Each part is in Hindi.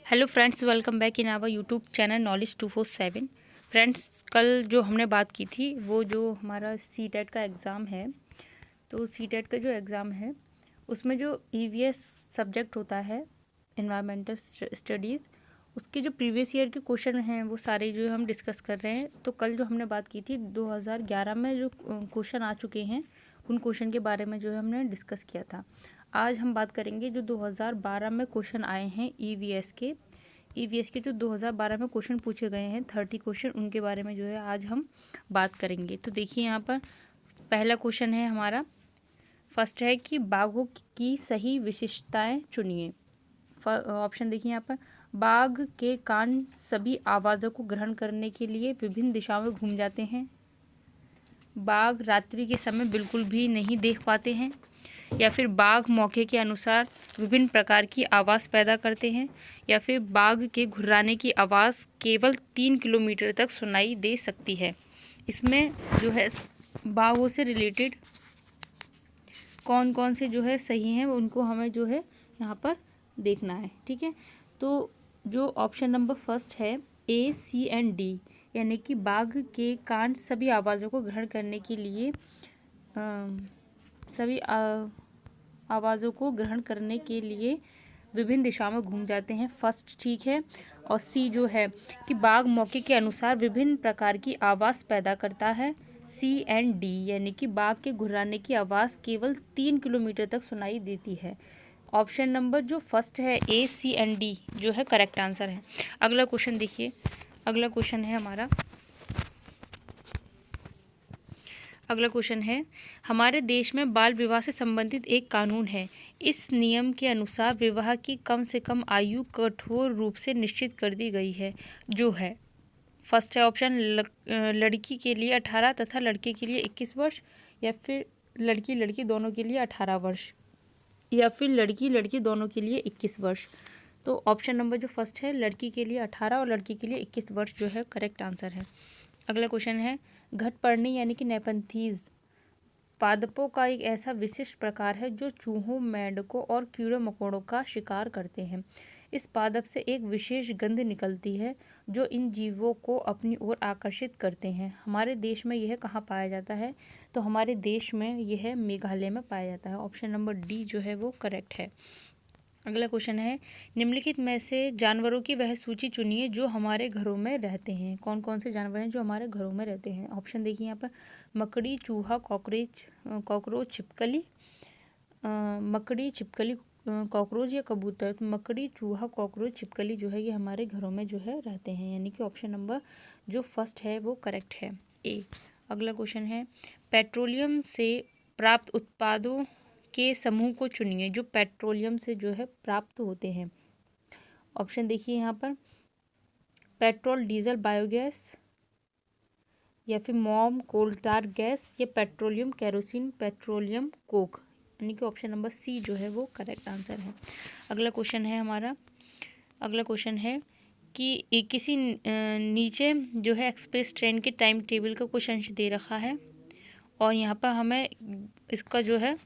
Hello friends, welcome back in our YouTube channel knowledge 247। Friends, कल जो हमने बात की थी वो जो हमारा सी टेट का एग्ज़ाम है, तो सी टेट का जो एग्ज़ाम है उसमें जो ईवीएस सब्जेक्ट होता है, इन्वायरमेंटल स्टडीज़, उसके जो प्रीवियस ईयर के क्वेश्चन हैं वो सारे जो हम डिस्कस कर रहे हैं। तो कल जो हमने बात की थी 2011 में जो क्वेश्चन आ चुके हैं उन क्वेश्चन के बारे में जो है हमने डिस्कस किया था। आज हम बात करेंगे जो 2012 में क्वेश्चन आए हैं ईवीएस के जो 2012 में क्वेश्चन पूछे गए हैं 30 क्वेश्चन, उनके बारे में जो है आज हम बात करेंगे। तो देखिए यहाँ पर पहला क्वेश्चन है हमारा, फर्स्ट है कि बाघों की सही विशेषताएं चुनिए। ऑप्शन देखिए यहाँ पर, बाघ के कान सभी आवाज़ों को ग्रहण करने के लिए विभिन्न दिशाओं में घूम जाते हैं, बाघ रात्रि के समय बिल्कुल भी नहीं देख पाते हैं, या फिर बाघ मौके के अनुसार विभिन्न प्रकार की आवाज़ पैदा करते हैं, या फिर बाघ के घुर्राने की आवाज़ केवल 3 किलोमीटर तक सुनाई दे सकती है। इसमें जो है बाघों से रिलेटेड कौन कौन से जो है सही हैं उनको हमें जो है यहाँ पर देखना है। ठीक है, तो जो ऑप्शन नंबर फर्स्ट है ए, सी एंड डी, यानी कि बाघ के कान सभी आवाज़ों को ग्रहण करने के लिए सभी आवाज़ों को ग्रहण करने के लिए विभिन्न दिशाओं में घूम जाते हैं, फर्स्ट ठीक है। और सी जो है कि बाघ मौके के अनुसार विभिन्न प्रकार की आवाज़ पैदा करता है, सी एंड डी, यानी कि बाघ के घुर्राने की आवाज़ केवल 3 किलोमीटर तक सुनाई देती है। ऑप्शन नंबर जो फर्स्ट है ए, सी एंड डी जो है करेक्ट आंसर है। अगला क्वेश्चन देखिए, अगला क्वेश्चन है हमारा, अगला क्वेश्चन है, हमारे देश में बाल विवाह से संबंधित एक कानून है। इस नियम के अनुसार विवाह की कम से कम आयु कठोर रूप से निश्चित कर दी गई है, जो है फर्स्ट है ऑप्शन लड़की के लिए 18 तथा लड़के के लिए 21 वर्ष, या फिर लड़की लड़की दोनों के लिए 18 वर्ष, या फिर लड़की लड़की दोनों के लिए 21 वर्ष। तो ऑप्शन नंबर जो फर्स्ट है लड़की के लिए 18 और लड़की के लिए 21 वर्ष जो है करेक्ट आंसर है। अगला क्वेश्चन है, घटपर्णी यानी कि नेपंथीज पादपों का एक ऐसा विशिष्ट प्रकार है जो चूहों, मेंढकों और कीड़े मकोड़ों का शिकार करते हैं। इस पादप से एक विशेष गंध निकलती है जो इन जीवों को अपनी ओर आकर्षित करते हैं। हमारे देश में यह कहाँ पाया जाता है? तो हमारे देश में यह मेघालय में पाया जाता है। ऑप्शन नंबर डी जो है वो करेक्ट है। अगला क्वेश्चन है, निम्नलिखित में से जानवरों की वह सूची चुनिए जो हमारे घरों में रहते हैं। कौन कौन से जानवर हैं जो हमारे घरों में रहते हैं? ऑप्शन देखिए यहाँ पर, मकड़ी, चूहा, कॉकरोच, छिपकली, मकड़ी, छिपकली, कॉकरोच या कबूतर। तो मकड़ी, चूहा, कॉकरोच, छिपकली जो है ये हमारे घरों में जो है रहते हैं, यानी कि ऑप्शन नंबर जो फर्स्ट है वो करेक्ट है, ए। अगला क्वेश्चन है, पेट्रोलियम से प्राप्त उत्पादों के समूह को चुनिए जो पेट्रोलियम से जो है प्राप्त होते हैं। ऑप्शन देखिए यहाँ पर, पेट्रोल, डीजल, बायोगैस, या फिर मोम, कोलदार गैस, या पेट्रोलियम, केरोसिन, पेट्रोलियम कोक, यानी कि ऑप्शन नंबर सी जो है वो करेक्ट आंसर है। अगला क्वेश्चन है हमारा, अगला क्वेश्चन है कि किसी नीचे जो है एक्सप्रेस ट्रेन के टाइम टेबल का कुछ अंश दे रखा है और यहाँ पर हमें इसका जो है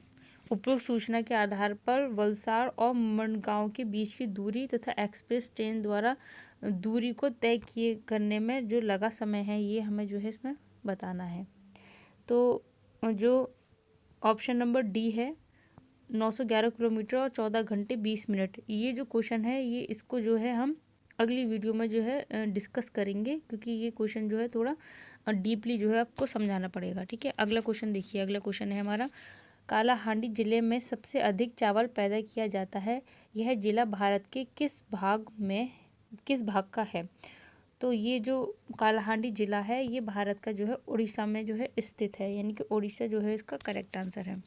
उपरोक्त सूचना के आधार पर वलसाड़ और मडगांव के बीच की दूरी तथा एक्सप्रेस ट्रेन द्वारा दूरी को तय किए करने में जो लगा समय है ये हमें जो है इसमें बताना है। तो जो ऑप्शन नंबर डी है 911 किलोमीटर और 14 घंटे 20 मिनट, ये जो क्वेश्चन है ये इसको जो है हम अगली वीडियो में जो है डिस्कस करेंगे, क्योंकि ये क्वेश्चन जो है थोड़ा डीपली जो है आपको समझाना पड़ेगा। ठीक है, अगला क्वेश्चन देखिए, अगला क्वेश्चन है हमारा, कालाहांडी जिले में सबसे अधिक चावल पैदा किया जाता है, यह जिला भारत के किस भाग का है? तो ये जो कालाहांडी जिला है ये भारत का जो है उड़ीसा में जो है स्थित है, यानी कि उड़ीसा जो है इसका करेक्ट आंसर है।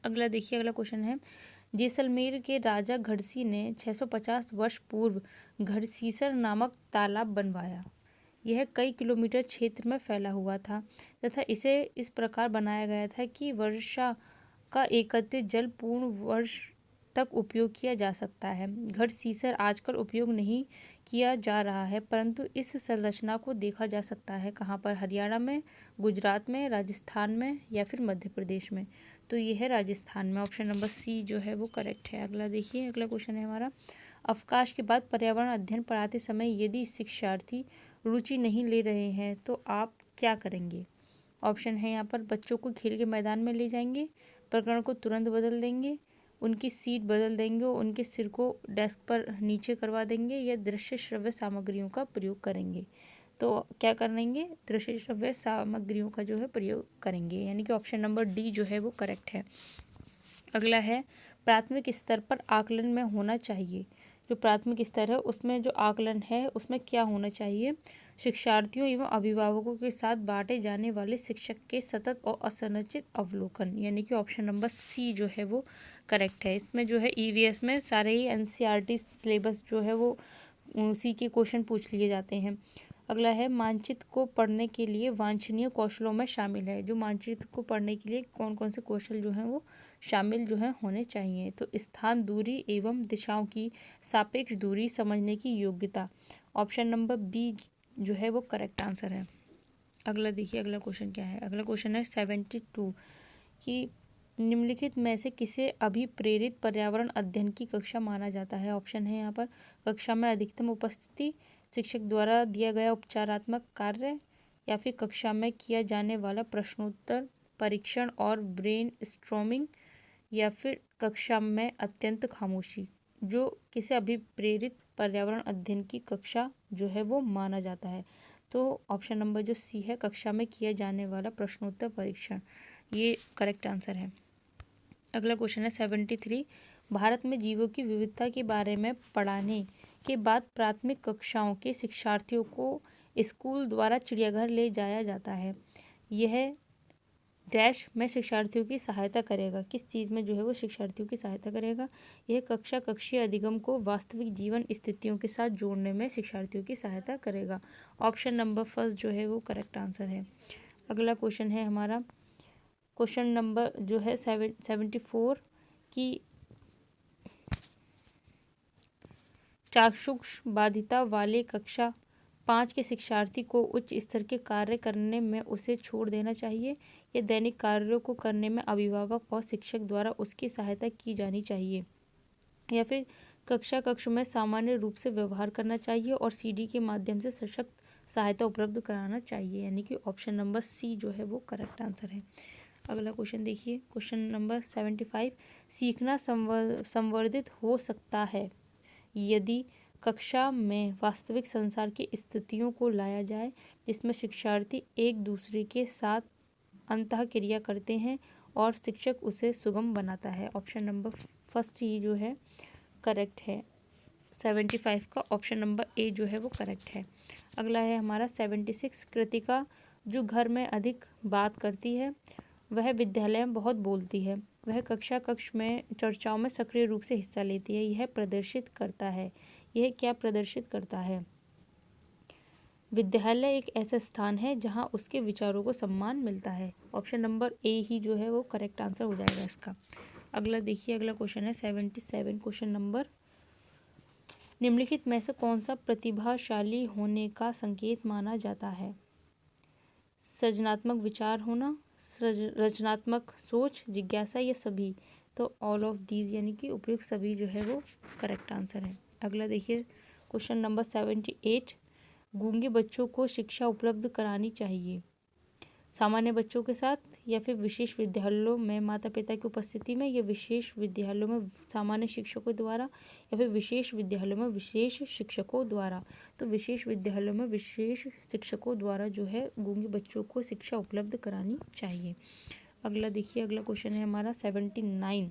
अगला देखिए, अगला क्वेश्चन है, जैसलमेर के राजा घड़सी ने 650 वर्ष पूर्व घड़सीसर नामक तालाब बनवाया। यह कई किलोमीटर क्षेत्र में फैला हुआ था तथा इसे इस प्रकार बनाया गया था कि वर्षा का एकत्रित जल पूर्ण वर्ष तक उपयोग किया जा सकता है। घड़सीसर आजकल उपयोग नहीं किया जा रहा है, परंतु इस संरचना को देखा जा सकता है कहाँ पर? हरियाणा में, गुजरात में, राजस्थान में, या फिर मध्य प्रदेश में। तो ये है राजस्थान में, ऑप्शन नंबर सी जो है वो करेक्ट है। अगला देखिए, अगला क्वेश्चन है हमारा, अवकाश के बाद पर्यावरण अध्ययन पढ़ाते समय यदि शिक्षार्थी रुचि नहीं ले रहे हैं तो आप क्या करेंगे? ऑप्शन है यहाँ पर बच्चों को खेल के मैदान में ले जाएंगे, प्रकरण को तुरंत बदल देंगे, उनकी सीट बदल देंगे और उनके सिर को डेस्क पर नीचे करवा देंगे, या दृश्य श्रव्य सामग्रियों का प्रयोग करेंगे। तो क्या करेंगे? दृश्य श्रव्य सामग्रियों का जो है प्रयोग करेंगे, यानी कि ऑप्शन नंबर डी जो है वो करेक्ट है। अगला है प्राथमिक स्तर पर आकलन में होना चाहिए। जो प्राथमिक स्तर है उसमें जो आकलन है उसमें क्या होना चाहिए? शिक्षार्थियों एवं अभिभावकों के साथ बांटे जाने वाले शिक्षक के सतत और असंरचित अवलोकन, यानी कि ऑप्शन नंबर सी जो है वो करेक्ट है। इसमें जो है ईवीएस में सारे ही एनसीईआरटी सिलेबस जो है वो उसी के क्वेश्चन पूछ लिए जाते हैं। अगला है मानचित्र को पढ़ने के लिए वांछनीय कौशलों में शामिल है। जो मानचित्र को पढ़ने के लिए कौन कौन से कौशल जो हैं वो शामिल जो है होने चाहिए? तो स्थान, दूरी एवं दिशाओं की सापेक्ष दूरी समझने की योग्यता, ऑप्शन नंबर बी जो है वो करेक्ट आंसर है। अगला देखिए, अगला क्वेश्चन क्या है? अगला क्वेश्चन है 72 कि निम्नलिखित में से किसे अभिप्रेरित पर्यावरण अध्ययन की कक्षा माना जाता है? ऑप्शन है यहाँ पर कक्षा में अधिकतम उपस्थिति, शिक्षक द्वारा दिया गया उपचारात्मक कार्य, या फिर कक्षा में किया जाने वाला प्रश्नोत्तर परीक्षण और ब्रेन स्ट्रॉमिंग, या फिर कक्षा में अत्यंत खामोशी। जो किसे अभिप्रेरित पर्यावरण अध्ययन की कक्षा जो है वो माना जाता है? तो ऑप्शन नंबर जो सी है, कक्षा में किया जाने वाला प्रश्नोत्तर परीक्षण, ये करेक्ट आंसर है। अगला क्वेश्चन है 73 भारत में जीवों की विविधता के बारे में पढ़ाने के बाद प्राथमिक कक्षाओं के शिक्षार्थियों को स्कूल द्वारा चिड़ियाघर ले जाया जाता है। यह डैश में शिक्षार्थियों की सहायता करेगा। किस चीज़ में जो है वो शिक्षार्थियों की सहायता करेगा? यह कक्षा कक्षीय अधिगम को वास्तविक जीवन स्थितियों के साथ जोड़ने में शिक्षार्थियों की सहायता करेगा। ऑप्शन नंबर फर्स्ट जो है वो करेक्ट आंसर है। अगला क्वेश्चन है हमारा क्वेश्चन नंबर जो है 74 की चाक्षुष बाधिता वाले कक्षा 5 के शिक्षार्थी को उच्च स्तर के कार्य करने में उसे छोड़ देना चाहिए, या दैनिक कार्यों को करने में अभिभावक और शिक्षक द्वारा उसकी सहायता की जानी चाहिए, या फिर कक्षा कक्ष में सामान्य रूप से व्यवहार करना चाहिए और सीडी के माध्यम से सशक्त सहायता उपलब्ध कराना चाहिए, यानी कि ऑप्शन नंबर सी जो है वो करेक्ट आंसर है। अगला क्वेश्चन देखिए, क्वेश्चन नंबर 75 सीखना संवर्धित हो सकता है यदि कक्षा में वास्तविक संसार की स्थितियों को लाया जाए जिसमें शिक्षार्थी एक दूसरे के साथ अंतःक्रिया करते हैं और शिक्षक उसे सुगम बनाता है। ऑप्शन नंबर फर्स्ट ही जो है करेक्ट है। 75 का ऑप्शन नंबर ए जो है वो करेक्ट है। अगला है हमारा 76 कृतिका जो घर में अधिक बात करती है, वह विद्यालय में बहुत बोलती है, वह कक्षा कक्ष में चर्चाओं में सक्रिय रूप से हिस्सा लेती है। यह प्रदर्शित करता है, यह क्या प्रदर्शित करता है? विद्यालय एक ऐसा स्थान है जहां उसके विचारों को सम्मान मिलता है। ऑप्शन नंबर ए ही जो है वो करेक्ट आंसर हो जाएगा इसका। अगला देखिए, अगला क्वेश्चन है 77 क्वेश्चन नंबर निम्नलिखित में से कौन सा प्रतिभाशाली होने का संकेत माना जाता है? सृजनात्मक विचार होना, रचनात्मक सोच, जिज्ञासा, या सभी? तो ऑल ऑफ दीज यानी कि उपयुक्त सभी जो है वो करेक्ट आंसर है। अगला देखिए क्वेश्चन नंबर 78 गूंगे बच्चों को शिक्षा उपलब्ध करानी चाहिए सामान्य बच्चों के साथ, या फिर विशेष विद्यालयों में माता पिता की उपस्थिति में, या विशेष विद्यालयों में सामान्य शिक्षकों द्वारा, या फिर विशेष विद्यालयों में विशेष शिक्षकों द्वारा? तो विशेष विद्यालयों में विशेष शिक्षकों द्वारा जो है गूंगे बच्चों को शिक्षा उपलब्ध करानी चाहिए। अगला देखिए, अगला क्वेश्चन है हमारा 79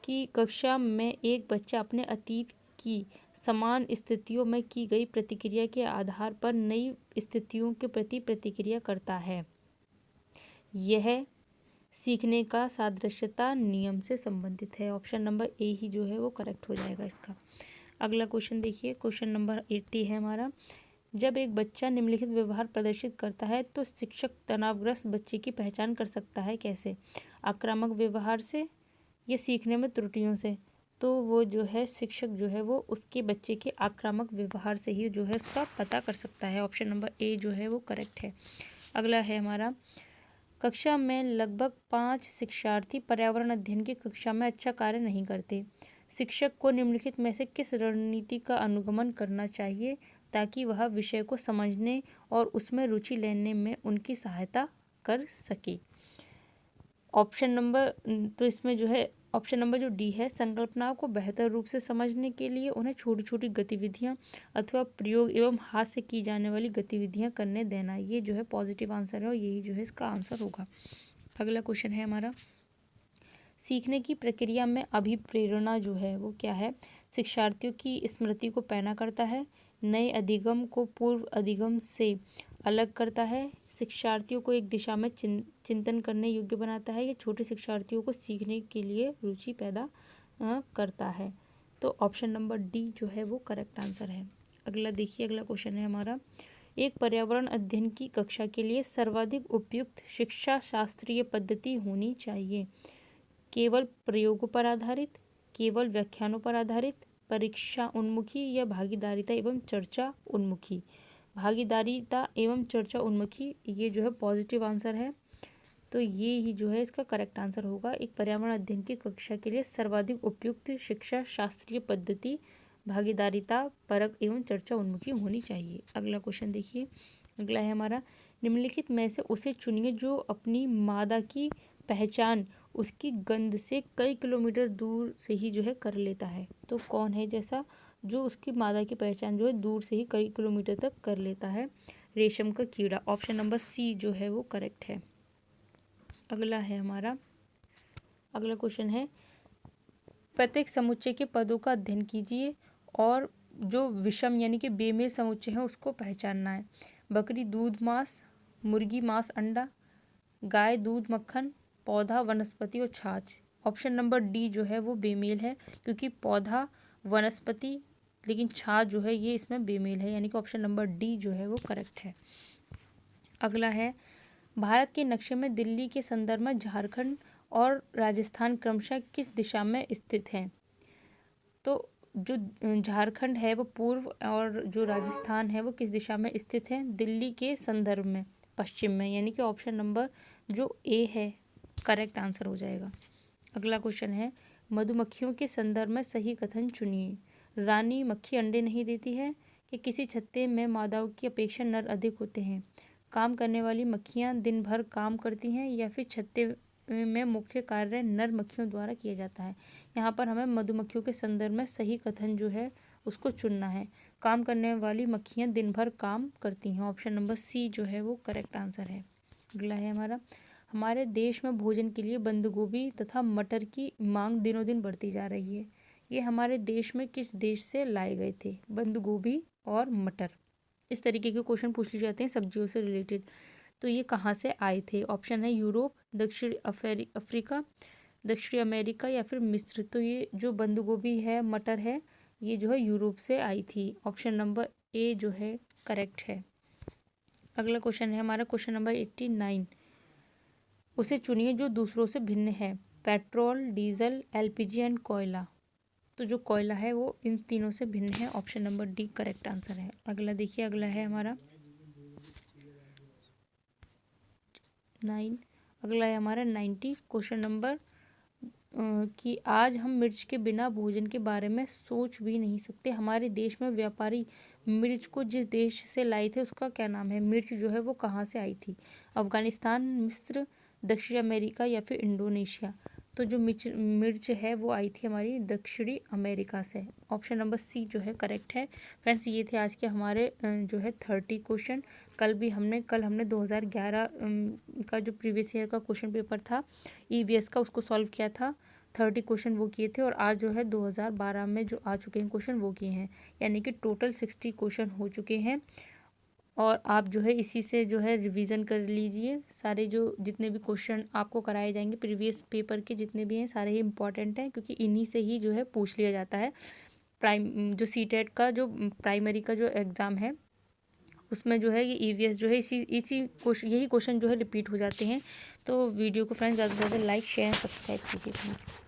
कि कक्षा में एक बच्चा अपने अतीत की समान स्थितियों में की गई प्रतिक्रिया के आधार पर नई स्थितियों के प्रति प्रतिक्रिया करता है। यह सीखने का सादृश्यता नियम से संबंधित है। ऑप्शन नंबर ए ही जो है वो करेक्ट हो जाएगा इसका। अगला क्वेश्चन देखिए, क्वेश्चन नंबर 80 है हमारा। जब एक बच्चा निम्नलिखित व्यवहार प्रदर्शित करता है तो शिक्षक तनावग्रस्त बच्चे की पहचान कर सकता है कैसे? आक्रामक व्यवहार से, या सीखने में त्रुटियों से? तो वो जो है शिक्षक जो है वो उसके बच्चे के आक्रामक व्यवहार से ही जो है उसका पता कर सकता है। ऑप्शन नंबर ए जो है वो करेक्ट है। अगला है हमारा कक्षा में लगभग 5 शिक्षार्थी पर्यावरण अध्ययन की कक्षा में अच्छा कार्य नहीं करते। शिक्षक को निम्नलिखित में से किस रणनीति का अनुगमन करना चाहिए ताकि वह विषय को समझने और उसमें रुचि लेने में उनकी सहायता कर सके? ऑप्शन नंबर तो इसमें जो है ऑप्शन नंबर जो डी है, संकल्पनाओं को बेहतर रूप से समझने के लिए उन्हें छोटी छोटी गतिविधियां अथवा प्रयोग एवं हाथ से की जाने वाली गतिविधियां करने देना। ये जो है पॉजिटिव आंसर है और यही जो है इसका आंसर होगा। अगला क्वेश्चन है हमारा, सीखने की प्रक्रिया में अभिप्रेरणा जो है वो क्या है? शिक्षार्थियों की स्मृति को पैना करता है, नए अधिगम को पूर्व अधिगम से अलग करता है, शिक्षार्थियों को एक दिशा में चिंतन करने योग्य बनाता है, या छोटे शिक्षार्थियों को सीखने के लिए रुचि पैदा करता है। तो ऑप्शन नंबर डी जो है वो करेक्ट आंसर है। अगला देखिए, अगला क्वेश्चन है हमारा, एक पर्यावरण अध्ययन की कक्षा के लिए सर्वाधिक उपयुक्त शिक्षा शास्त्रीय पद्धति होनी चाहिए? केवल प्रयोगों पर आधारित, केवल व्याख्यानों पर आधारित, परीक्षा उन्मुखी, या भागीदारिता एवं चर्चा उन्मुखी? भागीदारिता एवं चर्चा उन्मुखी ये जो है पॉजिटिव आंसर है, तो ये ही जो है इसका करेक्ट आंसर होगा। एक पर्यावरण अध्ययन की कक्षा के लिए सर्वाधिक उपयुक्त शिक्षा शास्त्रीय पद्धति भागीदारिता परक एवं चर्चा उन्मुखी होनी चाहिए। अगला क्वेश्चन देखिए, अगला है हमारा, निम्नलिखित में से उसे चुनिए जो अपनी मादा की पहचान उसकी गंध से कई किलोमीटर दूर से ही जो है कर लेता है? तो कौन है जैसा जो उसकी मादा की पहचान जो है दूर से ही कई किलोमीटर तक कर लेता है? रेशम का कीड़ा। ऑप्शन नंबर सी जो है वो करेक्ट है। अगला है हमारा, अगला क्वेश्चन है, प्रत्येक समुच्चय के पदों का अध्ययन कीजिए और जो विषम यानी कि बेमेल समुच्चय है उसको पहचानना है। बकरी दूध मांस, मुर्गी मांस अंडा, गाय दूध मक्खन, पौधा वनस्पति और छाछ। ऑप्शन नंबर डी जो है वो बेमेल है, क्योंकि पौधा वनस्पति लेकिन छाछ जो है ये इसमें बेमेल है, यानी कि ऑप्शन नंबर डी जो है वो करेक्ट है। अगला है, भारत के नक्शे में दिल्ली के संदर्भ में झारखंड और राजस्थान क्रमशः किस दिशा में स्थित हैं? तो जो झारखंड है वो पूर्व और जो राजस्थान है वो किस दिशा में स्थित है? दिल्ली के संदर्भ में पश्चिम में, यानी कि ऑप्शन नंबर जो ए है करेक्ट आंसर हो जाएगा। अगला क्वेश्चन है, मधुमक्खियों के संदर्भ में सही कथन चुनिए। रानी मक्खी अंडे नहीं देती है, कि किसी छत्ते में मादाओं की अपेक्षा नर अधिक होते हैं, काम करने वाली मक्खियां दिन भर काम करती हैं, या फिर छत्ते में मुख्य कार्य नर मक्खियों द्वारा किया जाता है? यहाँ पर हमें मधुमक्खियों के संदर्भ में सही कथन जो है उसको चुनना है। काम करने वाली मक्खियाँ दिन भर काम करती हैं। ऑप्शन नंबर सी जो है वो करेक्ट आंसर है। अगला है हमारा, हमारे देश में भोजन के लिए बंद गोभी तथा मटर की मांग दिनों दिन बढ़ती जा रही है। ये हमारे देश में किस देश से लाए गए थे? बंद गोभी और मटर, इस तरीके के क्वेश्चन पूछ लिए जाते हैं सब्जियों से रिलेटेड। तो ये कहाँ से आए थे? ऑप्शन है यूरोप, दक्षिण अफ्रीका, दक्षिण अमेरिका, या फिर मिस्र। तो ये जो बंद गोभी है मटर है ये जो है यूरोप से आई थी। ऑप्शन नंबर ए जो है करेक्ट है। अगला क्वेश्चन है हमारा क्वेश्चन नंबर 89, उसे चुनिए जो दूसरों से भिन्न है। पेट्रोल, डीजल, एलपीजी एंड कोयला। तो जो कोयला है वो इन तीनों से भिन्न है। Option number D correct answer है। अगला देखिए, अगला है हमारा 9, अगला है हमारा 90 क्वेश्चन नंबर कि आज हम मिर्च के बिना भोजन के बारे में सोच भी नहीं सकते। हमारे देश में व्यापारी मिर्च को जिस देश से लाए थे उसका क्या नाम है? मिर्च जो है वो कहाँ से आई थी? अफगानिस्तान, मिस्र, दक्षिण अमेरिका, या फिर इंडोनेशिया। तो जो मिर्च है वो आई थी हमारी दक्षिणी अमेरिका से। ऑप्शन नंबर सी जो है करेक्ट है। फ्रेंड्स, ये थे आज के हमारे जो है 30 क्वेश्चन। कल हमने 2011 का जो प्रीवियस ईयर का क्वेश्चन पेपर था ईवीएस का उसको सॉल्व किया था। 30 क्वेश्चन वो किए थे, और आज जो है 2012 में जो आ चुके हैं क्वेश्चन वो किए हैं, यानी कि टोटल 60 क्वेश्चन हो चुके हैं। और आप जो है इसी से जो है रिवीजन कर लीजिए। सारे जो जितने भी क्वेश्चन आपको कराए जाएंगे प्रीवियस पेपर के जितने भी हैं सारे ही इंपॉर्टेंट हैं, क्योंकि इन्हीं से ही जो है पूछ लिया जाता है। जो सीटेट का जो प्राइमरी का जो एग्ज़ाम है उसमें जो है ये ईवीएस जो है यही क्वेश्चन जो है रिपीट हो जाते हैं। तो वीडियो को फ्रेंड्स ज़्यादा से ज़्यादा लाइक शेयर सब्सक्राइब कीजिए।